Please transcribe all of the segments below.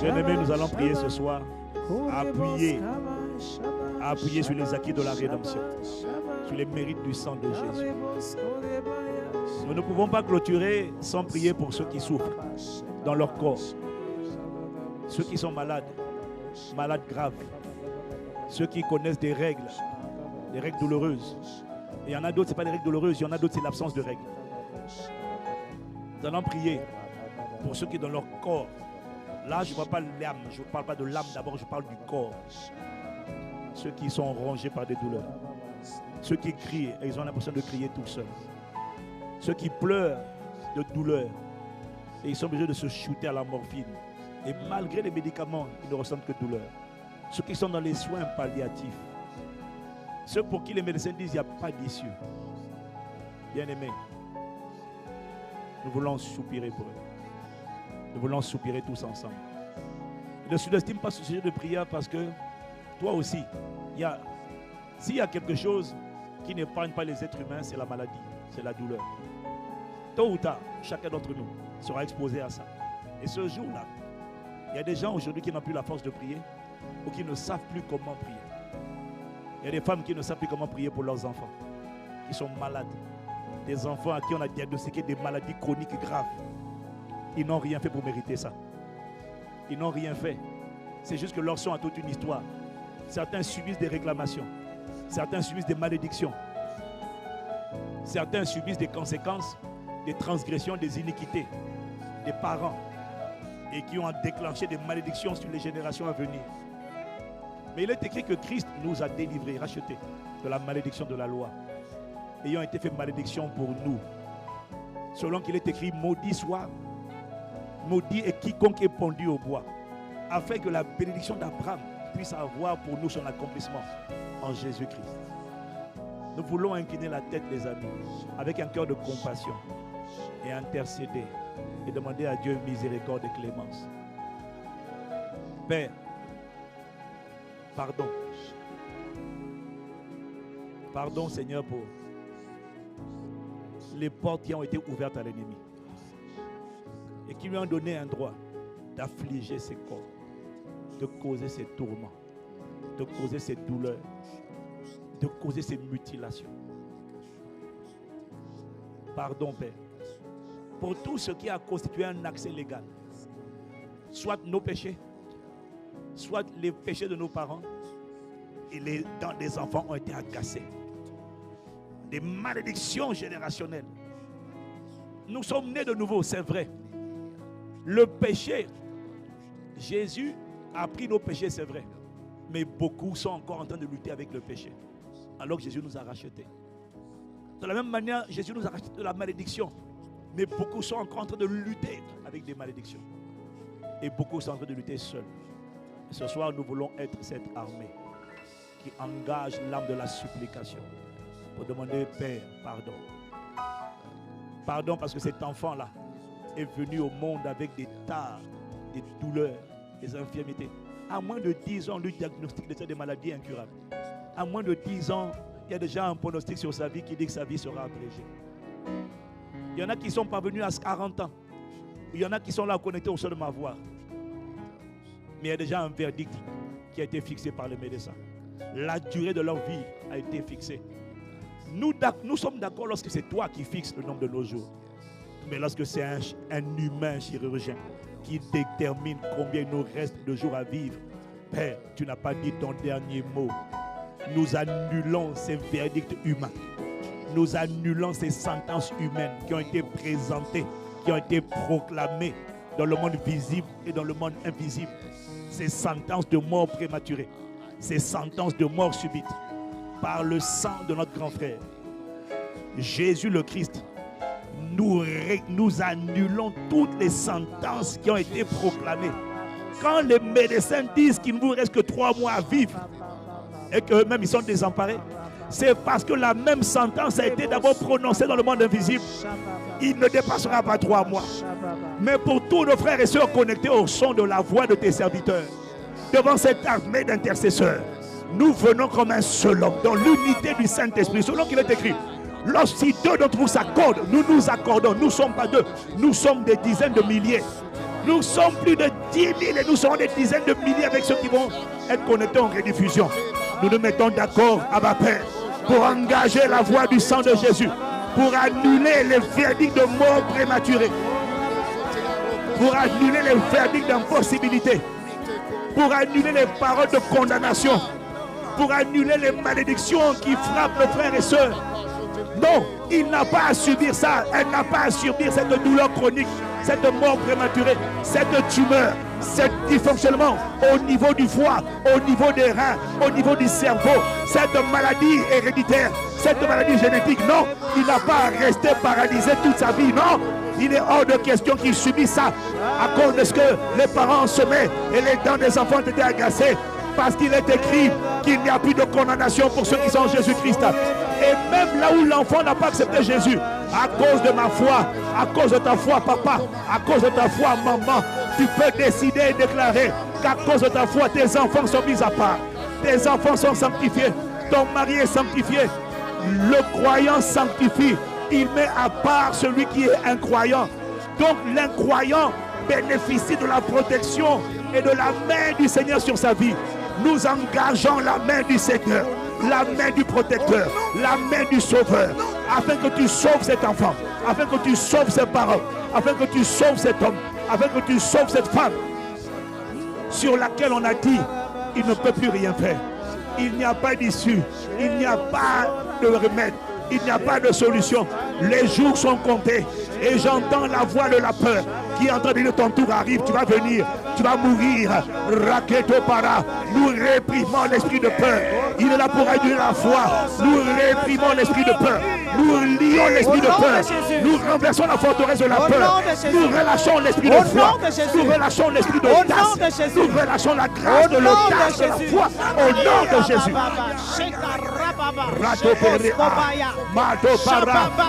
Bien-aimés, nous allons prier ce soir, appuyer sur les acquis de la rédemption, sur les mérites du sang de Jésus. Nous ne pouvons pas clôturer sans prier pour ceux qui souffrent dans leur corps, ceux qui sont malades graves, ceux qui connaissent des règles douloureuses. Et il y en a d'autres, ce n'est pas des règles douloureuses, il y en a d'autres, c'est l'absence de règles. Nous allons prier pour ceux qui dans leur corps. Là, je ne vois pas l'âme, je ne parle pas de l'âme d'abord, je parle du corps. Ceux qui sont rongés par des douleurs. Ceux qui crient et ils ont l'impression de crier tout seuls. Ceux qui pleurent de douleur et ils sont obligés de se shooter à la morphine. Et malgré les médicaments, ils ne ressentent que douleur. Ceux qui sont dans les soins palliatifs. Ceux pour qui les médecins disent qu'il n'y a pas d'issue. Bien-aimés, nous voulons soupirer pour eux. Nous voulons soupirer tous ensemble. Ne sous-estime pas ce sujet de prière parce que toi aussi, s'il y a quelque chose qui n'épargne pas les êtres humains, c'est la maladie, c'est la douleur. Tôt ou tard, chacun d'entre nous sera exposé à ça. Et ce jour-là, il y a des gens aujourd'hui qui n'ont plus la force de prier ou qui ne savent plus comment prier. Il y a des femmes qui ne savent plus comment prier pour leurs enfants, qui sont malades. Des enfants à qui on a diagnostiqué des maladies chroniques graves. Ils n'ont rien fait pour mériter ça. Ils n'ont rien fait. C'est juste que leur sang a toute une histoire. Certains subissent des réclamations. Certains subissent des malédictions. Certains subissent des conséquences, des transgressions, des iniquités des parents et qui ont déclenché des malédictions sur les générations à venir. Mais il est écrit que Christ nous a délivrés, rachetés de la malédiction de la loi, ayant été fait malédiction pour nous. Selon qu'il est écrit, maudit soit, maudit est quiconque est pendu au bois, afin que la bénédiction d'Abraham puisse avoir pour nous son accomplissement en Jésus-Christ. Nous voulons incliner la tête, les amis, avec un cœur de compassion et intercéder et demander à Dieu miséricorde et clémence. Père, pardon. Pardon, Seigneur, pour les portes qui ont été ouvertes à l'ennemi et qui lui ont donné un droit d'affliger ses corps, de causer ses tourments, de causer ses douleurs, de causer ses mutilations. Pardon, Père, pour tout ce qui a constitué un accès légal, soit nos péchés, soit les péchés de nos parents, et les dents des enfants ont été agacés. Des malédictions générationnelles. Nous sommes nés de nouveau, c'est vrai. Le péché, Jésus a pris nos péchés, c'est vrai. Mais beaucoup sont encore en train de lutter avec le péché. Alors que Jésus nous a rachetés. De la même manière, Jésus nous a rachetés de la malédiction. Mais beaucoup sont encore en train de lutter avec des malédictions. Et beaucoup sont en train de lutter seuls. Et ce soir, nous voulons être cette armée qui engage l'âme de la supplication pour demander, Père, pardon. Pardon parce que cet enfant-là est venu au monde avec des tares, des douleurs, des infirmités. À moins de 10 ans, lui diagnostique déjà des maladies incurables. À moins de 10 ans, il y a déjà un pronostic sur sa vie qui dit que sa vie sera abrégée. Il y en a qui sont parvenus à 40 ans. Il y en a qui sont là connectés au sol de ma voix. Mais il y a déjà un verdict qui a été fixé par les médecins. La durée de leur vie a été fixée. Nous sommes d'accord lorsque c'est toi qui fixes le nombre de nos jours. Mais lorsque c'est un humain chirurgien qui détermine combien il nous reste de jours à vivre, Père, tu n'as pas dit ton dernier mot. Nous annulons ces verdicts humains. Nous annulons ces sentences humaines qui ont été présentées, qui ont été proclamées dans le monde visible et dans le monde invisible. Ces sentences de mort prématurée, ces sentences de mort subite, par le sang de notre grand frère, Jésus le Christ, nous annulons toutes les sentences qui ont été proclamées. Quand les médecins disent qu'il ne vous reste que 3 mois à vivre et qu'eux-mêmes ils sont désemparés, c'est parce que la même sentence a été d'abord prononcée dans le monde invisible. Il ne dépassera pas 3 mois. Mais pour tous nos frères et sœurs connectés au son de la voix de tes serviteurs, devant cette armée d'intercesseurs, nous venons comme un seul homme dans l'unité du Saint-Esprit, selon qu'il est écrit. Lorsque 2 d'entre vous s'accordent, nous nous accordons. Nous ne sommes pas 2, nous sommes des dizaines de milliers. Nous sommes plus de 10 000 et nous serons des dizaines de milliers avec ceux qui vont être connectés en rediffusion. Nous nous mettons d'accord, Abba Père, pour engager la voie du sang de Jésus, pour annuler les verdicts de mort prématurée, pour annuler les verdicts d'impossibilité, pour annuler les paroles de condamnation, pour annuler les malédictions qui frappent nos frères et sœurs. Non, il n'a pas à subir ça. Elle n'a pas à subir cette douleur chronique, cette mort prématurée, cette tumeur, ce dysfonctionnement au niveau du foie, au niveau des reins, au niveau du cerveau, cette maladie héréditaire, cette maladie génétique. Non, il n'a pas à rester paralysé toute sa vie. Non, il est hors de question qu'il subisse ça à cause de ce que les parents semmaient et les dents des enfants étaient agacées. Parce qu'il est écrit qu'il n'y a plus de condamnation pour ceux qui sont en Jésus-Christ. Et même là où l'enfant n'a pas accepté Jésus, à cause de ma foi, à cause de ta foi, papa, à cause de ta foi, maman, tu peux décider et déclarer qu'à cause de ta foi, tes enfants sont mis à part. Tes enfants sont sanctifiés. Ton mari est sanctifié. Le croyant sanctifie. Il met à part celui qui est incroyant. Donc l'incroyant bénéficie de la protection et de la main du Seigneur sur sa vie. Nous engageons la main du Seigneur, la main du protecteur, la main du sauveur, afin que tu sauves cet enfant, afin que tu sauves ses parents, afin que tu sauves cet homme, afin que tu sauves cette femme sur laquelle on a dit il ne peut plus rien faire. Il n'y a pas d'issue, il n'y a pas de remède, il n'y a pas de solution. Les jours sont comptés et j'entends la voix de la peur qui est en train de dire ton tour arrive, tu vas venir, tu vas mourir. Raketo para, nous réprimons l'esprit de peur. Il est là pour réduire la foi. Nous réprimons l'esprit de peur. Nous lions l'esprit de peur. Nous renversons la forteresse de la peur. Nous relâchons l'esprit de foi. Nous relâchons l'esprit d'audace. Nous relâchons la grâce de l'audace de la foi au nom de Jésus.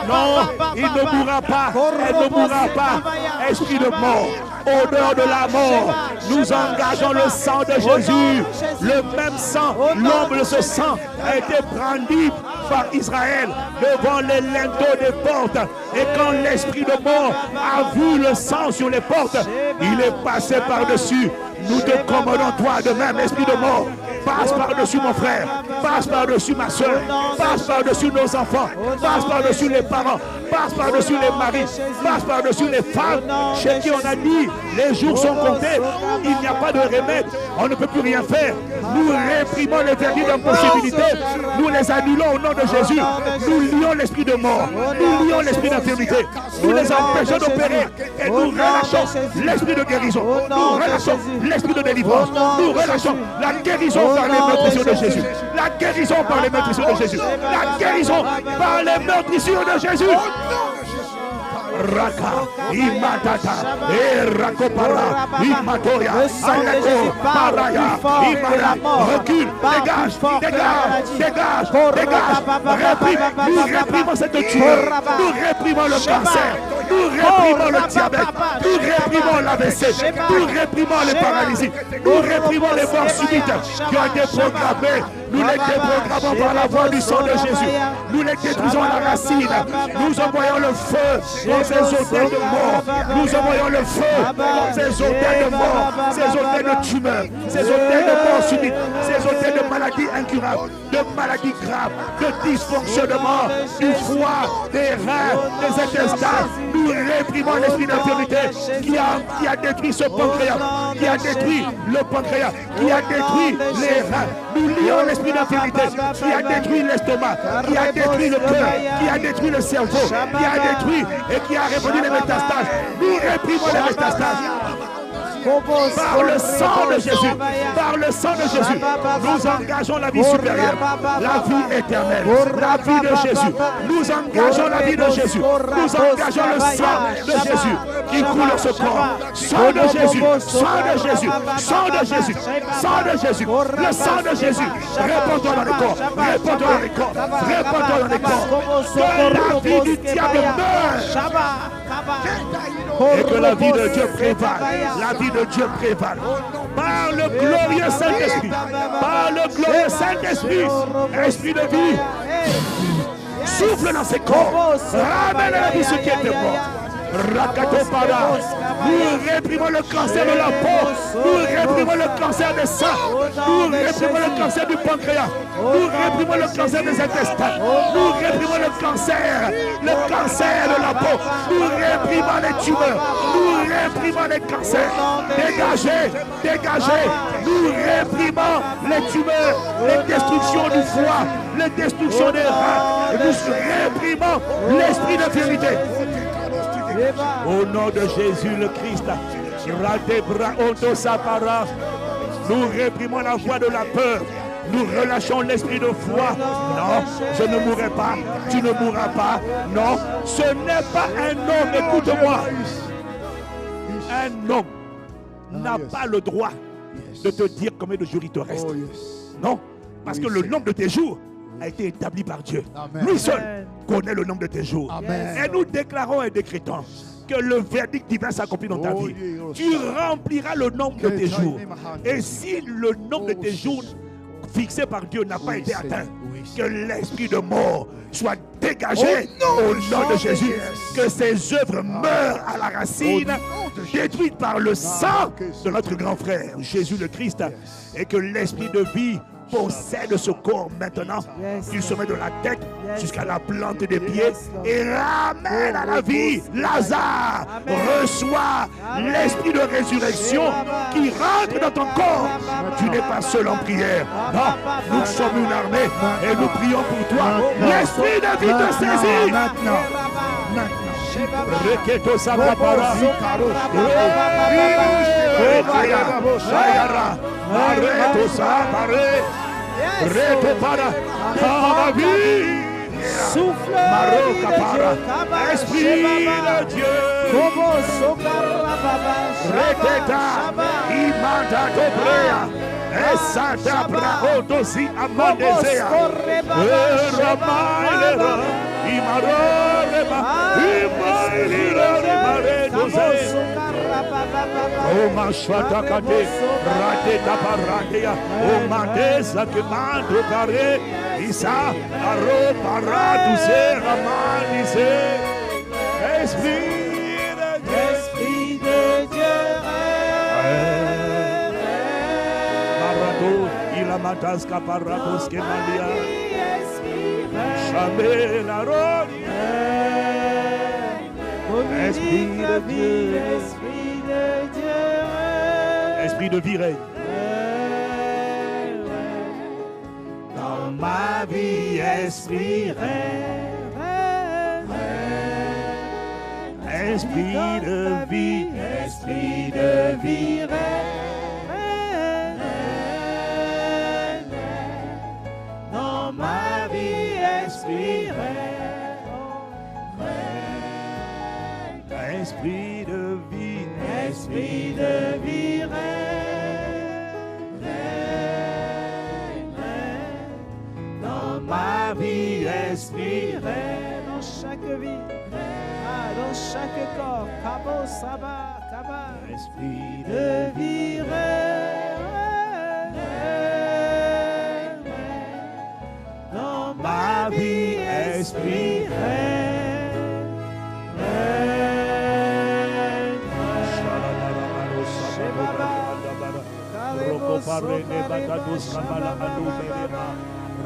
Non, il ne mourra pas. Elle ne mourra pas. Esprit de mort, odeur de la mort, nous engageons le sang de Jésus. Le même sang, l'ombre de ce sang a été brandi par Israël devant les linteaux des portes. Et quand l'esprit de mort a vu le sang sur les portes, il est passé par-dessus. Nous te commandons, toi, de même, esprit de mort. Passe par-dessus mon frère, passe par-dessus ma soeur, passe par-dessus nos enfants, passe par-dessus les parents, passe par-dessus les maris, passe par-dessus les femmes chez qui on a dit les jours sont comptés, il n'y a pas de remède, on ne peut plus rien faire. Nous réprimons les verdicts d'impossibilité, nous les annulons au nom de Jésus. Nous lions l'esprit de mort, nous lions l'esprit d'infirmité, nous les empêchons d'opérer et nous relâchons l'esprit de guérison, nous relâchons l'esprit de délivrance, nous relâchons la guérison par les meurtrissures de Jésus. La guérison par les meurtrissures de Jésus. La guérison par les meurtrissures de Jésus. Raka, Imatata, Rakopara, Imatoria, Aleko, Paraya, Imara, recule, dégage. Nous réprimons cette tumeur, nous réprimons le cancer, nous réprimons le diabète, nous réprimons l'AVC, nous réprimons les paralysies, nous réprimons les morts subites qui ont été programmées. Nous les déprogrammons par la voix du sang de Jésus. Nous les détruisons à la racine. Nous envoyons le feu dans ces hôtels de mort. Nous envoyons le feu dans ces hôtels de mort, ces hôtels de tumeurs, ces hôtels de mort subite, ces hôtels de maladies incurables, de maladies graves, de dysfonctionnement du foie, des reins, des intestins. Nous réprimons l'esprit d'infirmité qui a détruit ce pancréas, qui a détruit le pancréas, qui a détruit les reins. Nous lions l'esprit d'infirmité qui a détruit l'estomac, qui a détruit le cœur, qui a détruit le cerveau, qui a détruit et qui a répandu les métastases. Nous réprimons les métastases. Par le sang de Jésus, par le sang de Jésus, nous engageons la vie supérieure, la vie éternelle, la vie de Jésus. Nous engageons la vie de Jésus. Nous engageons le sang de Jésus qui coule dans ce corps. Sang de Jésus, sang de Jésus, sang de Jésus, sang de Jésus, le sang de Jésus. Répands-toi dans les corps, répands-toi dans les corps, répands-toi dans les corps. Que la vie du diable meure. Et que la vie de Dieu prévale. La vie de Dieu prévale. Par le glorieux Saint-Esprit. Par le glorieux Saint-Esprit. Esprit de vie. Souffle dans ses corps. Ramène à la vie ce qui était mort. Rakatopara. Nous réprimons le cancer de la peau. Nous réprimons le cancer des seins. Nous réprimons le cancer du pancréas. Nous réprimons le cancer des intestins. Nous réprimons le cancer de la peau. Nous réprimons les tumeurs. Nous réprimons les cancers. Dégagez, dégagez. Nous réprimons les tumeurs, les destructions du foie, les destructions des reins. Nous réprimons l'esprit d'infirmité. Au nom de Jésus le Christ, nous réprimons la voix de la peur. Nous relâchons l'esprit de foi. Non, je ne mourrai pas. Tu ne mourras pas. Non, ce n'est pas un homme. Écoute-moi. Un homme n'a pas le droit de te dire combien de jours il te reste. Non, parce que le nombre de tes jours a été établi par Dieu. Lui seul connaît le nombre de tes jours. Et nous déclarons et décrétons que le verdict divin s'accomplit dans ta vie. Tu rempliras le nombre de tes jours. Et si le nombre de tes jours fixé par Dieu n'a pas été atteint, que l'esprit de mort soit dégagé au nom de Jésus. Que ses œuvres meurent à la racine, détruites par le sang de notre grand frère Jésus le Christ, et que l'esprit de vie possède ce corps maintenant, du sommet de la tête jusqu'à la plante des pieds, et ramène à la vie Lazare. Reçois l'esprit de résurrection qui rentre dans ton corps. Tu n'es pas seul en prière. Non, nous sommes une armée et nous prions pour toi. L'esprit de vie te saisit maintenant. Reketo Sakapara, Reto Sapare, Reto Para, dans la vie. Souffle Marocapara, esprit de Dieu. Reketa, Imanda Dobrea, Esata Brahotosi Amandesea, Ramailera, Imaroreba, O mashwata kate, rate taparantea, o mandesa que mando care, isa, aro paratu se ramanise, esprit de Dieu, Marado, il a matas caparatos que malia, chamé la rodia. Esprit de Dieu, esprit de vie règne dans ma vie, esprit règne, esprit de vie règne dans ma vie, esprit règne. Esprit de vie règne dans ma vie, esprit règne dans chaque vie, dans chaque corps, Kabo Saba, Kaba. Esprit de vie règne dans ma vie, esprit règne. Parene batados kamala alumelema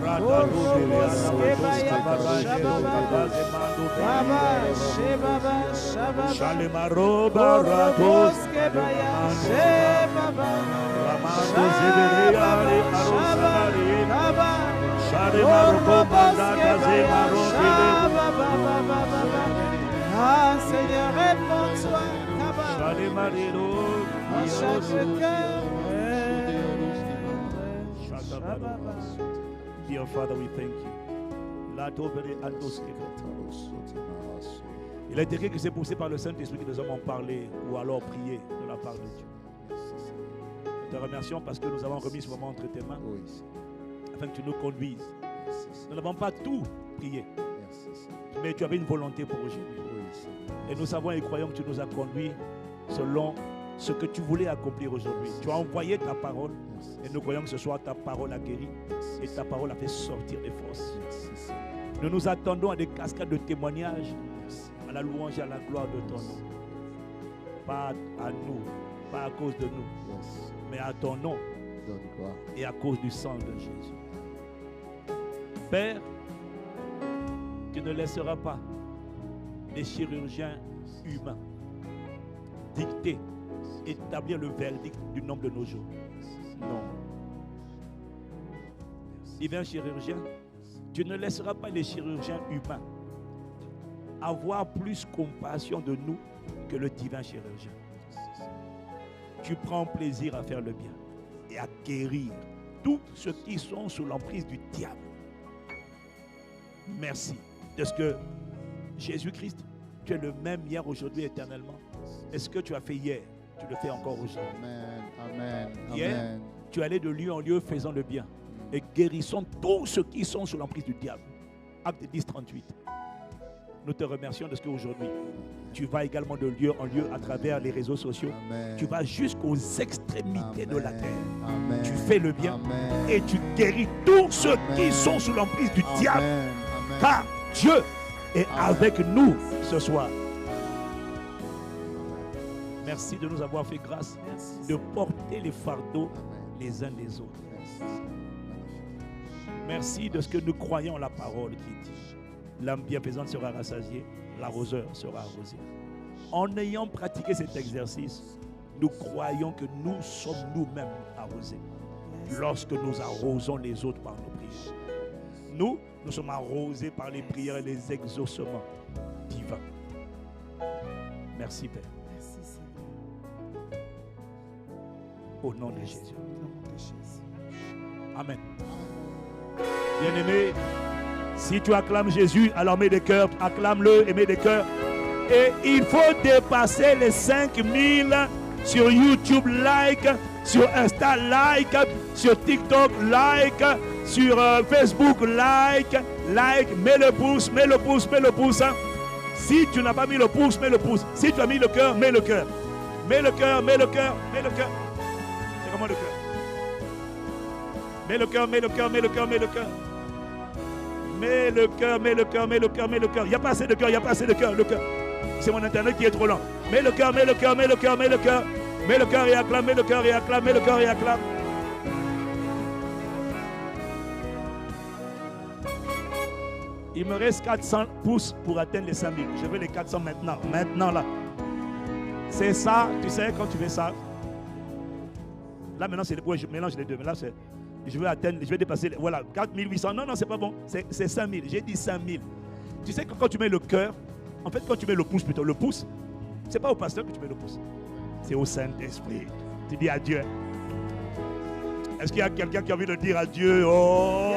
rada dubele anados kabarane kabaze mando baba shalema roba rados kebaya shebaba ramando zebele ale arosalari shalema roba bandata zemaro ah Seigneur réponds-toi shalema riro à chaque cœur. Dear Father, we thank you. Il a été écrit que c'est poussé par le Saint-Esprit que nous avons parlé ou alors prié de la part de Dieu. Nous te remercions parce que nous avons remis ce moment entre tes mains afin que tu nous conduises. Nous n'avons pas tout prié, mais tu avais une volonté pour aujourd'hui. Et nous savons et croyons que tu nous as conduits selon ce que tu voulais accomplir aujourd'hui. Tu as envoyé ta parole et nous croyons que ce soir ta parole a guéri et ta parole a fait sortir des forces. Nous nous attendons à des cascades de témoignages à la louange et à la gloire de ton nom. Pas à nous, pas à cause de nous, mais à ton nom et à cause du sang de Jésus. Père, tu ne laisseras pas les chirurgiens humains dicter, établir le verdict du nombre de nos jours. Non. Divin chirurgien, tu ne laisseras pas les chirurgiens humains avoir plus compassion de nous que le divin chirurgien. Tu prends plaisir à faire le bien et à guérir tous ceux qui sont sous l'emprise du diable. Merci de ce que Jésus-Christ, tu es le même hier, aujourd'hui, éternellement. Est-ce que tu as fait hier, tu le fais encore aujourd'hui. Amen. Hier, Amen. tu allais de lieu en lieu faisant le bien et guérissant tous ceux qui sont sous l'emprise du diable. Acte 10, 38. Nous te remercions de ce qu'aujourd'hui, tu vas également de lieu en lieu à travers les réseaux sociaux. Amen. Tu vas jusqu'aux extrémités de la Amen. terre. Amen. Tu fais le bien Amen. et tu guéris tous ceux Amen. qui sont sous l'emprise du diable. Amen. Amen. Car Dieu est Amen. avec nous ce soir. Merci de nous avoir fait grâce de porter les fardeaux les uns des autres. Merci de ce que nous croyons la parole qui dit: l'âme bienfaisante sera rassasiée, l'arroseur sera arrosé. En ayant pratiqué cet exercice, nous croyons que nous sommes nous-mêmes arrosés lorsque nous arrosons les autres par nos prières. Nous sommes arrosés par les prières et les exaucements divins. Merci Père. Merci Seigneur. Au nom de Jésus. Au nom de Jésus. Amen. Bien-aimé, si tu acclames Jésus, alors mets des cœurs, acclame-le et mets des cœurs. Et il faut dépasser les 5000 sur YouTube, like, sur Insta, like, sur TikTok, like, sur Facebook, like, mets le pouce, mets le pouce, mets le pouce. Si tu n'as pas mis le pouce, mets le pouce. Si tu as mis le cœur, mets le cœur. Mets le cœur, mets le cœur, mets le cœur. C'est comment le cœur? Mets le cœur, mets le cœur, mets le cœur, mets le cœur. Mets le cœur, mets le cœur, mets le cœur, mets le cœur. Il n'y a pas assez de cœur, il n'y a pas assez de cœur, le cœur. C'est mon internet qui est trop lent. Mets le cœur, mets le cœur, mets le cœur, mets le cœur. Mets le cœur et acclame, mets le cœur et acclame, mets le cœur et acclame. Il me reste 400 pouces pour atteindre les 5000. Je veux les 400 maintenant. Maintenant là. C'est ça, tu sais, quand tu fais ça. Là maintenant, c'est je mélange les deux. Mais là, je veux atteindre, je vais dépasser. Voilà, 4800. Non, c'est pas bon. C'est 5000. J'ai dit 5000. Tu sais que quand tu mets le cœur, en fait, quand tu mets le pouce plutôt, le pouce, c'est pas au pasteur que tu mets le pouce. C'est au Saint-Esprit. Tu dis adieu. Est-ce qu'il y a quelqu'un qui a envie de dire adieu? Oh,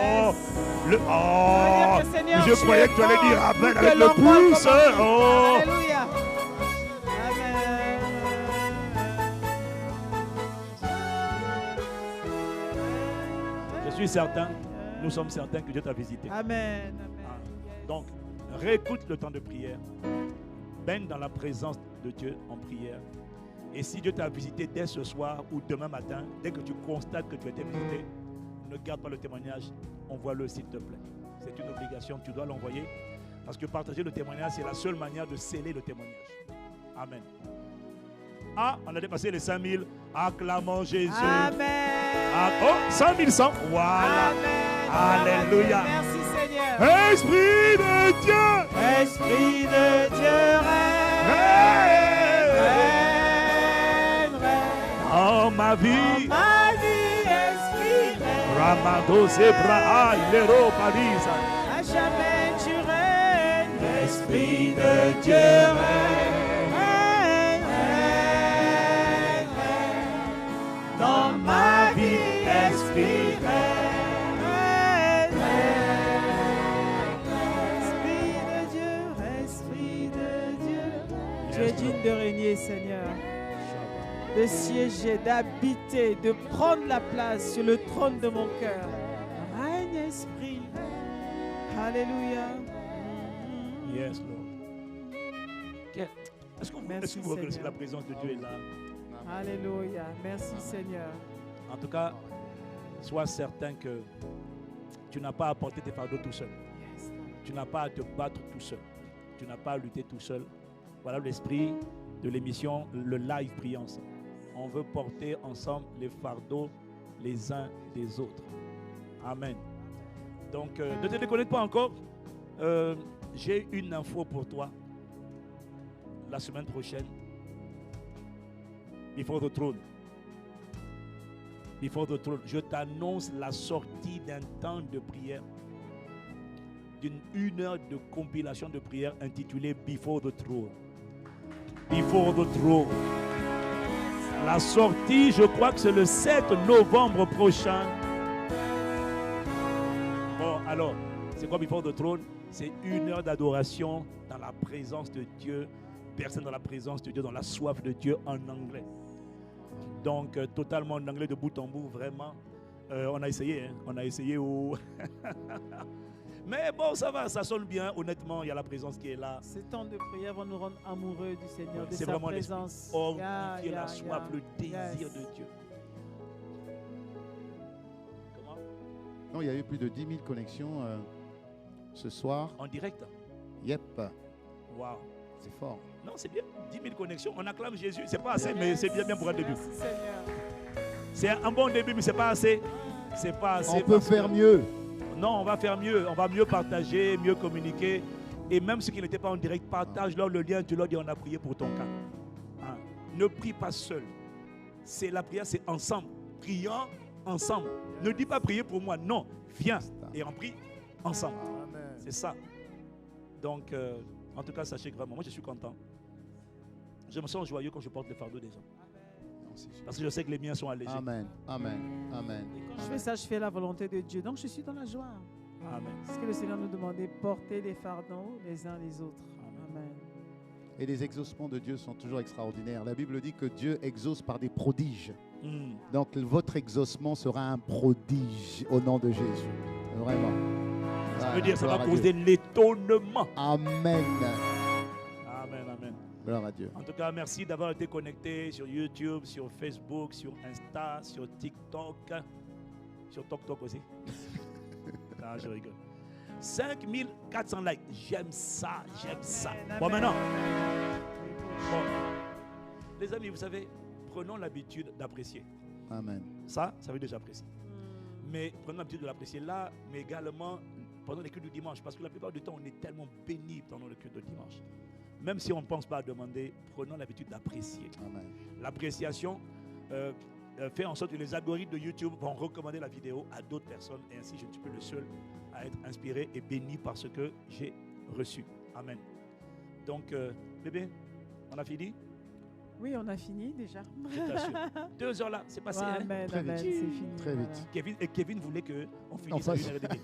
Yes. Oh, Seigneur, je croyais que tu allais dire amen avec le pouce. Oh. Alléluia. Amen. Je suis certain, nous sommes certains que Dieu t'a visité. Amen. Donc, réécoute le temps de prière. Baigne dans la présence de Dieu en prière. Et si Dieu t'a visité dès ce soir ou demain matin, dès que tu constates que tu as été visité, ne garde pas le témoignage, envoie-le s'il te plaît. C'est une obligation, tu dois l'envoyer. Parce que partager le témoignage, c'est la seule manière de sceller le témoignage. Amen. Ah, on a dépassé les 5000. Acclamons Jésus. Amen. Ah, oh, 100 100. Voilà. Amen. Alléluia. Merci Seigneur. Esprit de Dieu. Esprit de Dieu règne. Oh ma vie. Ma vie, esprit règne. Ramado Zebra, Lero Parisa. À jamais tu règnes. Esprit de Dieu Dans ma vie, esprit règne. Esprit de Dieu, esprit de Dieu. Tu es digne de régner, Seigneur. De siéger, d'habiter, de prendre la place sur le trône de mon cœur. Règne, esprit. Alléluia. Yes, Lord. Est-ce que vous reconnaissez Seigneur. la présence de Dieu est là? Alléluia. Merci, Seigneur. En tout cas, sois certain que tu n'as pas à porter tes fardeaux tout seul. Yes, Lord. Tu n'as pas à te battre tout seul. tu n'as pas à lutter tout seul. Voilà l'esprit de l'émission, le live Prions ensemble. On veut porter ensemble les fardeaux les uns des autres. Amen. Donc, ne te déconnecte pas encore. J'ai une info pour toi. La semaine prochaine, Before the Throne. Before the Throne, je t'annonce la sortie d'un temps de prière, d'une heure de compilation de prière intitulée Before the Throne. Before the Throne. La sortie, je crois que c'est le 7 novembre prochain. Bon, alors, c'est quoi Before the Throne? C'est une heure d'adoration dans la présence de Dieu. Personne dans la présence de Dieu, dans la soif de Dieu en anglais. Donc, totalement en anglais de bout en bout, vraiment. On a essayé, hein? On a essayé. Mais bon, ça va, ça sonne bien. Honnêtement, il y a la présence qui est là. Ces temps de prière vont nous rendre amoureux du Seigneur, de C'est sa vraiment présence. l'esprit. La soif, le désir de Dieu. Comment? Non, il y a eu plus de 10 000 connexions ce soir. En direct? Yep. Waouh. C'est fort. Non, c'est bien. 10 000 connexions. On acclame Jésus. C'est pas assez, mais c'est bien pour un début. Merci, Seigneur. C'est un bon début, mais c'est pas assez. C'est pas assez. On peut faire mieux. Non, on va faire mieux. On va mieux partager, mieux communiquer. Et même ceux qui n'étaient pas en direct, partage-leur le lien. Tu leur dis, on a prié pour ton cas. Hein? Ne prie pas seul. C'est la prière, c'est ensemble. Prions ensemble. Ne dis pas prier pour moi. Non, viens et on prie ensemble. C'est ça. Donc, en tout cas, sachez que vraiment, moi je suis content. Je me sens joyeux quand je porte le fardeau des hommes. Parce que je sais que les miens sont allégés. Amen. Amen. Amen. Et quand je fais ça, je fais la volonté de Dieu. Donc je suis dans la joie. Amen. C'est ce que le Seigneur nous demandait, porter les fardeaux les uns les autres. Amen. Et les exaucements de Dieu sont toujours extraordinaires. La Bible dit que Dieu exauce par des prodiges. Donc votre exaucement sera un prodige au nom de Jésus. Vraiment. Ça veut dire que ça va causer l'étonnement. Amen. Amen, amen. Gloire à Dieu. En tout cas, merci d'avoir été connecté sur YouTube, sur Facebook, sur Insta, sur TikTok, sur TokTok aussi. Non, je rigole. 5400 likes. J'aime ça, j'aime ça. Bon, maintenant. Bon. Les amis, vous savez, prenons l'habitude d'apprécier. Amen. Ça veut déjà apprécier. Mais prenons l'habitude de l'apprécier là, mais également pendant les cultes du dimanche. Parce que la plupart du temps, on est tellement bénis pendant le culte du dimanche. Même si on ne pense pas à demander, prenons l'habitude d'apprécier. L'appréciation fait en sorte que les algorithmes de YouTube vont recommander la vidéo à d'autres personnes. Et ainsi, je ne suis plus le seul à être inspiré et béni par ce que j'ai reçu. Amen. Donc, bébé, on a fini? Oui, on a fini déjà. Je t'assure. 2 heures là, c'est passé. Amen, Très amen, vite. c'est fini. Très vite. Kevin voulait qu'on finisse à 1h30.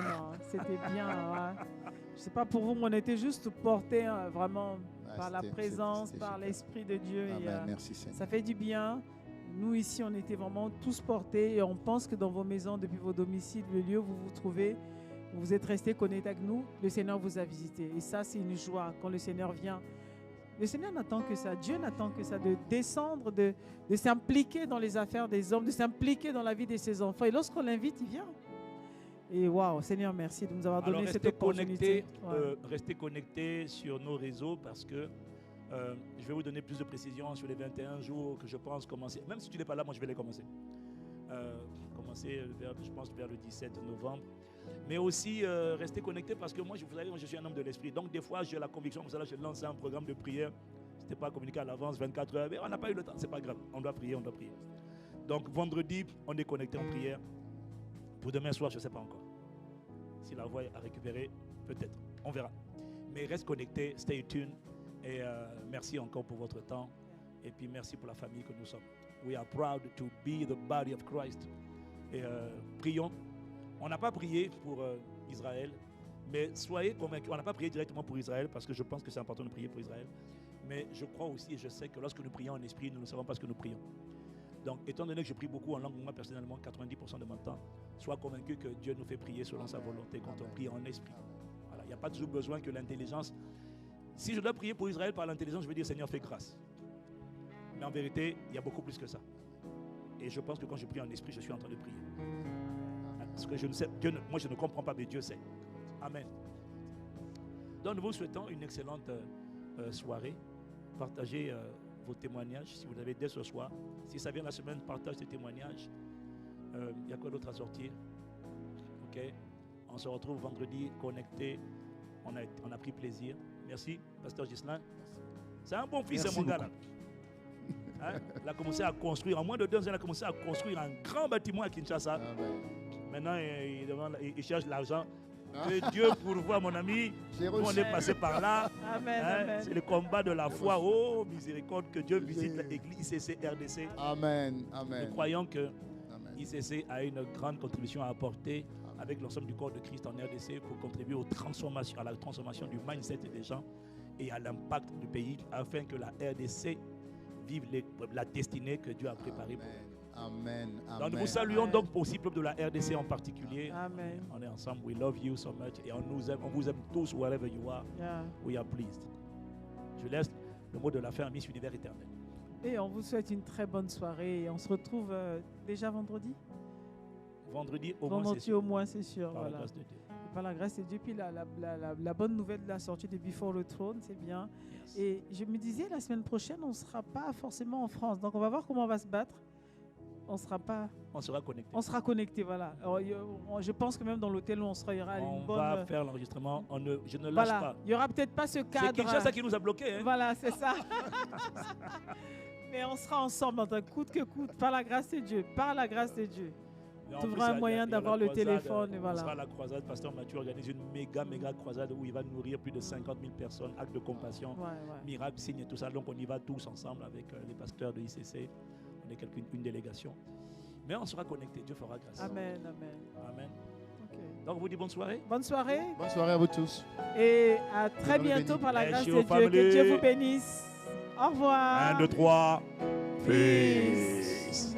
Non, c'était bien. Ouais. Je ne sais pas pour vous, mais on était juste portés vraiment par la présence, par l'Esprit de Dieu. Amen, merci Seigneur. Ça fait du bien. Nous ici, on était vraiment tous portés et on pense que dans vos maisons, depuis vos domiciles, le lieu où vous vous trouvez, vous êtes restés connectés avec nous, le Seigneur vous a visité. Et ça, c'est une joie quand le Seigneur vient. Le Seigneur n'attend que ça. Dieu n'attend que ça, de descendre, de s'impliquer dans les affaires des hommes, de s'impliquer dans la vie de ses enfants. Et lorsqu'on l'invite, il vient. Et waouh, Seigneur, merci de nous avoir donné cette opportunité. Restez connectés sur nos réseaux parce que je vais vous donner plus de précisions sur les 21 jours que je pense commencer. Même si tu n'es pas là, moi je vais les commencer. Je pense vers le 17 novembre. Mais aussi, restez connectés parce que moi, vous savez, je suis un homme de l'esprit. Donc, des fois, j'ai la conviction, comme ça, je lance un programme de prière. Ce n'était pas communiqué à l'avance, 24 heures. Mais on n'a pas eu le temps. Ce n'est pas grave. On doit prier, on doit prier. Donc, vendredi, on est connecté en prière. Pour demain soir, je ne sais pas encore. Si la voix est à récupérer, peut-être. On verra. Mais reste connecté, stay tuned. Et merci encore pour votre temps. Et puis, merci pour la famille que nous sommes. We are proud to be the body of Christ. Et prions. On n'a pas prié pour Israël, mais soyez convaincus. On n'a pas prié directement pour Israël parce que je pense que c'est important de prier pour Israël. Mais je crois aussi et je sais que lorsque nous prions en esprit, nous ne savons pas ce que nous prions. Donc, étant donné que je prie beaucoup en langue, moi personnellement, 90% de mon temps, sois convaincu que Dieu nous fait prier selon sa volonté quand on prie en esprit. Voilà, il n'y a pas toujours besoin que l'intelligence. Si je dois prier pour Israël par l'intelligence, je vais dire Seigneur, fais grâce. Mais en vérité, il y a beaucoup plus que ça. Et je pense que quand je prie en esprit, je suis en train de prier. Parce que je ne sais, moi je ne comprends pas, mais Dieu sait. Amen. Donc, nous vous souhaitons une excellente soirée. Partagez vos témoignages si vous avez dès ce soir. Si ça vient la semaine, partage ces témoignages. Il y a quoi d'autre à sortir? Ok. On se retrouve vendredi connecté. On a pris plaisir. Merci, Pasteur Ghislain. C'est un bon fils, mon gars là. Hein? Il a commencé à construire, en moins de 2 ans, il a commencé à construire un grand bâtiment à Kinshasa. Amen. Maintenant, il cherche l'argent. Que Dieu pourvoie, mon ami. On est passé par là. Amen, hein? amen. C'est le combat de la foi. Oh, miséricorde, que Dieu visite l'église ICC RDC. Amen, amen. Nous croyons que ICC a une grande contribution à apporter avec l'ensemble du corps de Christ en RDC pour contribuer à la transformation du mindset des gens et à l'impact du pays afin que la RDC vive la destinée que Dieu a préparée pour nous. Amen. Donc nous vous saluons donc aussi, peuple de la RDC en particulier. Amen. On est ensemble. We love you so much et on vous aime tous wherever you are. Yeah. We are pleased. Je laisse le mot de la fin à Miss Univers Éternel. Et on vous souhaite une très bonne soirée. Et on se retrouve déjà vendredi. Vendredi au moins, c'est sûr. Par voilà. la grâce de Dieu. Par la grâce de Dieu. Puis la bonne nouvelle de la sortie de Before the Throne, c'est bien. Yes. Et je me disais, la semaine prochaine, on ne sera pas forcément en France. Donc, on va voir comment on va se battre. On sera connecté. On sera connecté, voilà. Alors, je pense que même dans l'hôtel où on sera, il y aura une bonne... On va faire l'enregistrement. Je ne lâche pas. Il n'y aura peut-être pas ce cadre. C'est Kinshasa qui nous a bloqués. Hein? Voilà, c'est ça. Mais on sera ensemble, coûte que coûte, par la grâce de Dieu. Par la grâce de Dieu. Tu auras un moyen d'avoir le téléphone. Et voilà. On sera à la croisade. Pasteur Mathieu organise une méga croisade où il va nourrir plus de 50 000 personnes. Acte de compassion, miracle, signe et tout ça. Donc on y va tous ensemble avec les pasteurs de ICC. On est une délégation. Mais on sera connecté. Dieu fera grâce. Amen, amen. Amen. Okay. Donc on vous dit bonne soirée. Bonne soirée. Bonne soirée à vous tous. Et à très bientôt par la grâce de Dieu. Que Dieu vous bénisse. Au revoir. 1, 2, 3. Peace.